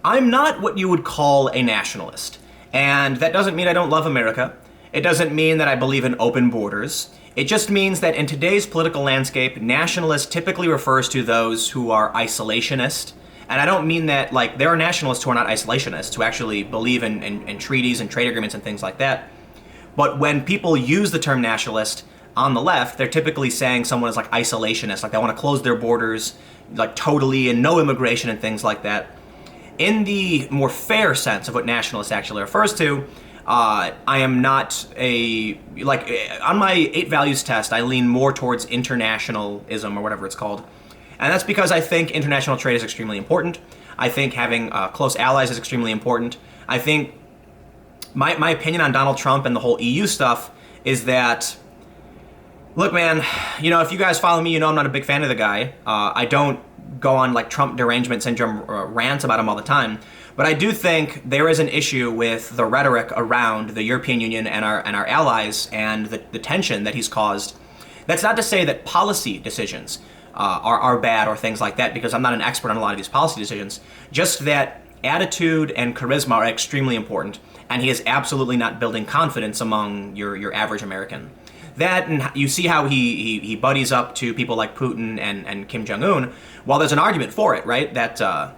I'm not what you would call a nationalist. And that doesn't mean I don't love America. It doesn't mean that I believe in open borders. It just means that in today's political landscape, nationalist typically refers to those who are isolationist. And I don't mean that, like, there are nationalists who are not isolationists, who actually believe in treaties and trade agreements and things like that. But when people use the term nationalist on the left, they're typically saying someone is like isolationist, like they want to close their borders, like totally, and no immigration and things like that. In the more fair sense of what nationalist actually refers to, I am not on my 8 values test, I lean more towards internationalism or whatever it's called. And that's because I think international trade is extremely important. I think having close allies is extremely important. I think my opinion on Donald Trump and the whole EU stuff is that, look, man, if you guys follow me, I'm not a big fan of the guy. I don't go on like Trump derangement syndrome rants about him all the time. But I do think there is an issue with the rhetoric around the European Union and our allies and the tension that he's caused. That's not to say that policy decisions are bad or things like that, because I'm not an expert on a lot of these policy decisions. Just that attitude and charisma are extremely important, and he is absolutely not building confidence among your average American. That, and you see how he buddies up to people like Putin and Kim Jong-un. Well, there's an argument for it, right? That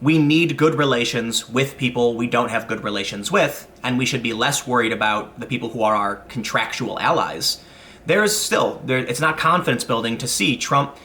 we need good relations with people we don't have good relations with, and we should be less worried about the people who are our contractual allies. It's not confidence building to see Trump,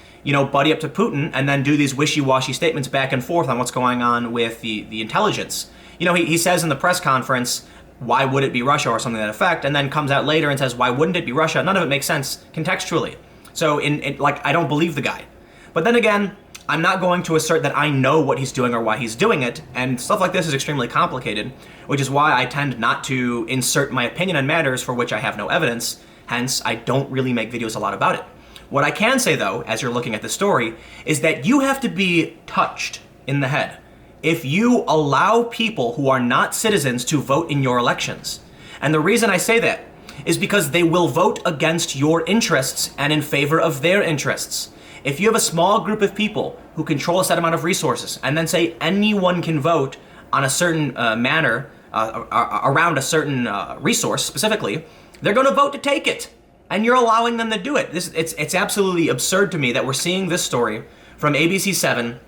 buddy up to Putin and then do these wishy-washy statements back and forth on what's going on with the intelligence. He says in the press conference, why would it be Russia or something to that effect, and then comes out later and says, why wouldn't it be Russia? None of it makes sense contextually. So I don't believe the guy. But then again, I'm not going to assert that I know what he's doing or why he's doing it, and stuff like this is extremely complicated, which is why I tend not to insert my opinion on matters for which I have no evidence. Hence, I don't really make videos a lot about it. What I can say, though, as you're looking at the story, is that you have to be touched in the head if you allow people who are not citizens to vote in your elections. And the reason I say that is because they will vote against your interests and in favor of their interests. If you have a small group of people who control a set amount of resources and then say anyone can vote on a certain manner around a certain resource specifically, they're going to vote to take it. And you're allowing them to do it. It's absolutely absurd to me that we're seeing this story from ABC7.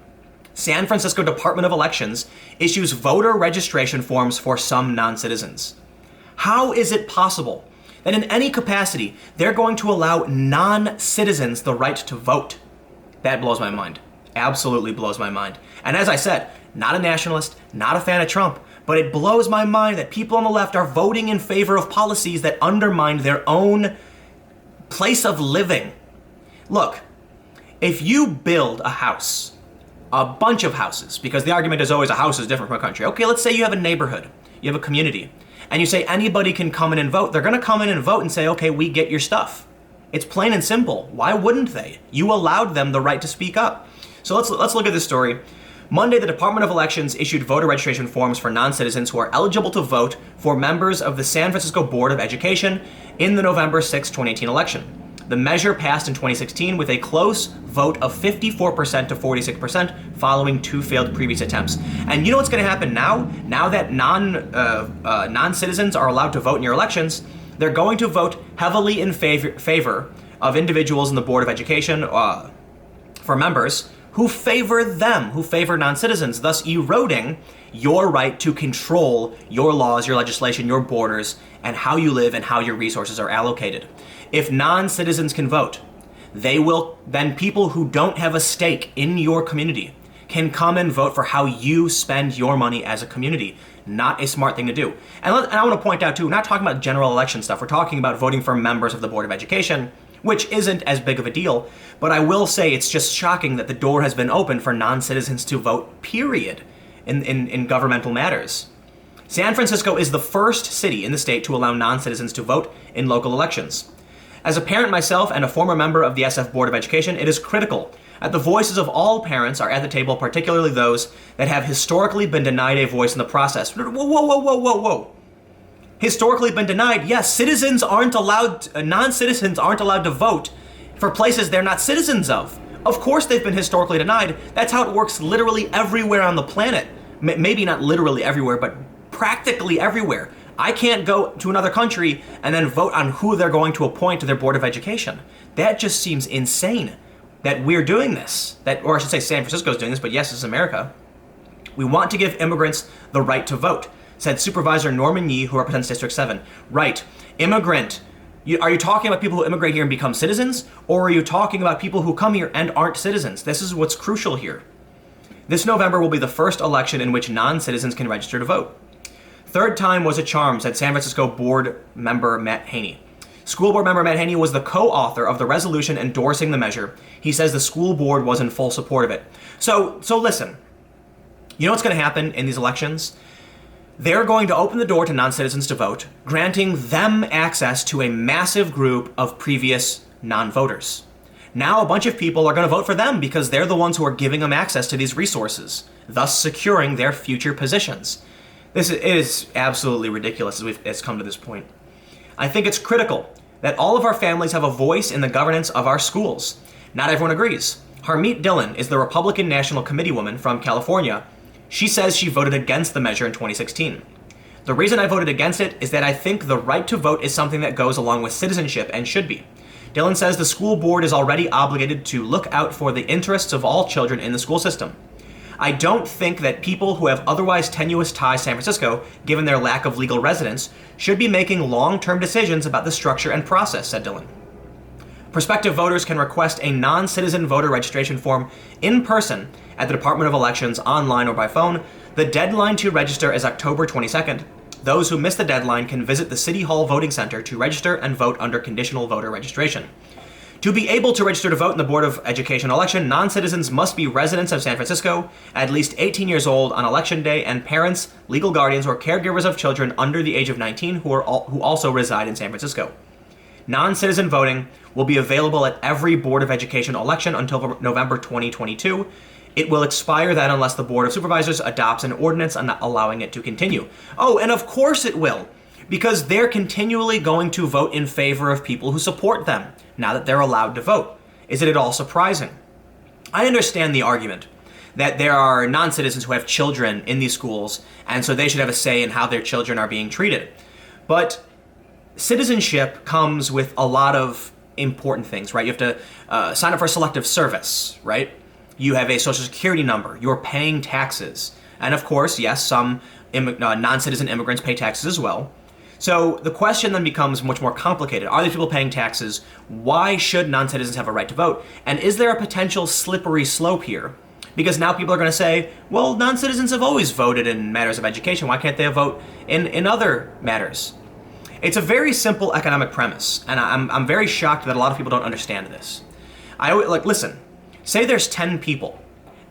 San Francisco Department of Elections issues voter registration forms for some non-citizens. How is it possible that in any capacity they're going to allow non-citizens the right to vote? That blows my mind. Absolutely blows my mind. And as I said, not a nationalist, not a fan of Trump, but it blows my mind that people on the left are voting in favor of policies that undermine their own place of living. Look, if you build a house, a bunch of houses, because the argument is always a house is different from a country. Okay, let's say you have a neighborhood, you have a community, and you say anybody can come in and vote. They're gonna come in and vote and say, okay, we get your stuff. It's plain and simple. Why wouldn't they? You allowed them the right to speak up. So let's look at this story. Monday, the Department of Elections issued voter registration forms for non-citizens who are eligible to vote for members of the San Francisco Board of Education in the November 6, 2018 election. The measure passed in 2016 with a close vote of 54% to 46% following 2 failed previous attempts. And you know what's going to happen now? Now that non-citizens are allowed to vote in your elections, they're going to vote heavily in favor of individuals in the Board of Education for members who favor them, who favor non-citizens, thus eroding your right to control your laws, your legislation, your borders, and how you live and how your resources are allocated. If non-citizens can vote, then people who don't have a stake in your community can come and vote for how you spend your money as a community. Not a smart thing to do. And I want to point out too, we're not talking about general election stuff. We're talking about voting for members of the Board of Education, which isn't as big of a deal. But I will say it's just shocking that the door has been opened for non-citizens to vote, period, in governmental matters. San Francisco is the first city in the state to allow non-citizens to vote in local elections. As a parent myself and a former member of the SF Board of Education, it is critical that the voices of all parents are at the table, particularly those that have historically been denied a voice in the process. Whoa. Historically been denied? Yes, non-citizens aren't allowed to vote for places they're not citizens of. Of course they've been historically denied. That's how it works literally everywhere on the planet. maybe not literally everywhere, but practically everywhere. I can't go to another country and then vote on who they're going to appoint to their Board of Education. That just seems insane that we're doing this. Or I should say San Francisco's doing this, but yes, it's America. We want to give immigrants the right to vote, said Supervisor Norman Yee, who represents District 7. Right, immigrant. Are you talking about people who immigrate here and become citizens? Or are you talking about people who come here and aren't citizens? This is what's crucial here. This November will be the first election in which non-citizens can register to vote. Third time was a charm, said San Francisco board member Matt Haney. School board member Matt Haney was the co-author of the resolution endorsing the measure. He says the school board was in full support of it. So listen, you know what's going to happen in these elections? They're going to open the door to non-citizens to vote, granting them access to a massive group of previous non-voters. Now a bunch of people are going to vote for them because they're the ones who are giving them access to these resources, thus securing their future positions. It is absolutely ridiculous as it's come to this point. I think it's critical that all of our families have a voice in the governance of our schools. Not everyone agrees. Harmeet Dillon is the Republican National Committee woman from California. She says she voted against the measure in 2016. The reason I voted against it is that I think the right to vote is something that goes along with citizenship and should be. Dillon says the school board is already obligated to look out for the interests of all children in the school system. I don't think that people who have otherwise tenuous ties to San Francisco, given their lack of legal residence, should be making long-term decisions about the structure and process, said Dillon. Prospective voters can request a non-citizen voter registration form in person at the Department of Elections, online or by phone. The deadline to register is October 22nd. Those who miss the deadline can visit the City Hall Voting Center to register and vote under conditional voter registration. To be able to register to vote in the Board of Education election, non-citizens must be residents of San Francisco, at least 18 years old on election day, and parents, legal guardians, or caregivers of children under the age of 19 who also reside in San Francisco. Non-citizen voting will be available at every Board of Education election until November 2022. It will expire then unless the Board of Supervisors adopts an ordinance on not allowing it to continue. Oh, and of course it will, because they're continually going to vote in favor of people who support them, now that they're allowed to vote. Is it at all surprising? I understand the argument that there are non-citizens who have children in these schools, and so they should have a say in how their children are being treated. But citizenship comes with a lot of important things, right? You have to sign up for selective service, right? You have a social security number, you're paying taxes. And of course, yes, some non-citizen immigrants pay taxes as well. So the question then becomes much more complicated. Are these people paying taxes? Why should non-citizens have a right to vote? And is there a potential slippery slope here? Because now people are going to say, well, non-citizens have always voted in matters of education. Why can't they vote in other matters? It's a very simple economic premise, and I'm very shocked that a lot of people don't understand this. Listen, say there's 10 people,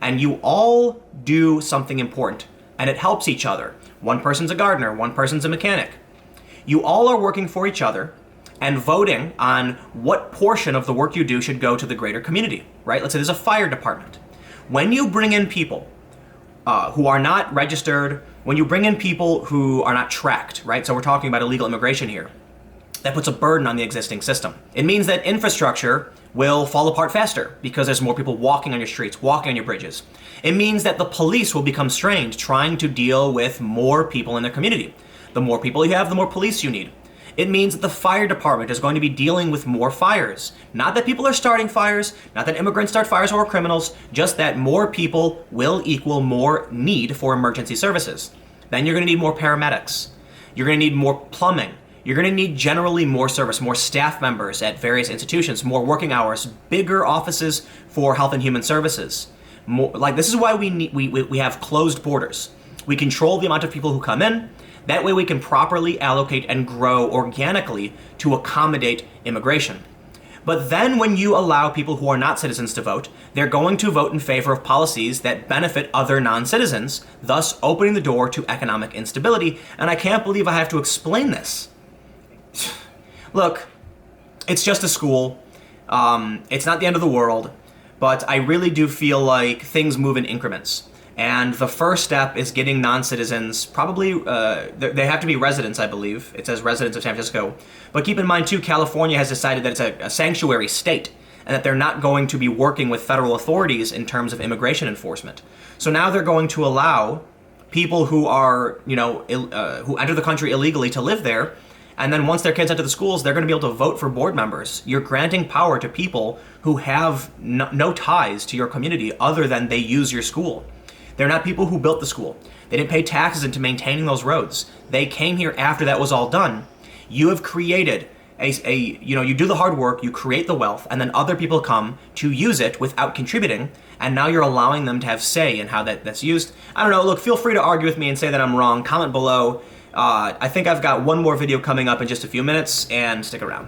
and you all do something important, and it helps each other. One person's a gardener, one person's a mechanic. You all are working for each other and voting on what portion of the work you do should go to the greater community, right? Let's say there's a fire department. When you bring in people who are not registered, when you bring in people who are not tracked, right? So we're talking about illegal immigration here. That puts a burden on the existing system. It means that infrastructure will fall apart faster because there's more people walking on your streets, walking on your bridges. It means that the police will become strained trying to deal with more people in their community. The more people you have, the more police you need. It means that the fire department is going to be dealing with more fires. Not that people are starting fires, not that immigrants start fires or criminals, just that more people will equal more need for emergency services. Then you're going to need more paramedics. You're going to need more plumbing. You're going to need generally more service, more staff members at various institutions, more working hours, bigger offices for health and human services. This is why we have closed borders. We control the amount of people who come in. That way we can properly allocate and grow organically to accommodate immigration. But then when you allow people who are not citizens to vote, they're going to vote in favor of policies that benefit other non-citizens, thus opening the door to economic instability. And I can't believe I have to explain this. Look, it's just a school. It's not the end of the world, but I really do feel like things move in increments. And the first step is getting non-citizens, probably, they have to be residents, I believe. It says residents of San Francisco. But keep in mind, too, California has decided that it's a sanctuary state and that they're not going to be working with federal authorities in terms of immigration enforcement. So now they're going to allow people who are, who enter the country illegally to live there. And then once their kids enter the schools, they're going to be able to vote for board members. You're granting power to people who have no ties to your community other than they use your school. They're not people who built the school. They didn't pay taxes into maintaining those roads. They came here after that was all done. You have created you do the hard work, you create the wealth, and then other people come to use it without contributing, and now you're allowing them to have say in how that's used. I don't know, look, feel free to argue with me and say that I'm wrong. Comment below. I think I've got one more video coming up in just a few minutes, and stick around.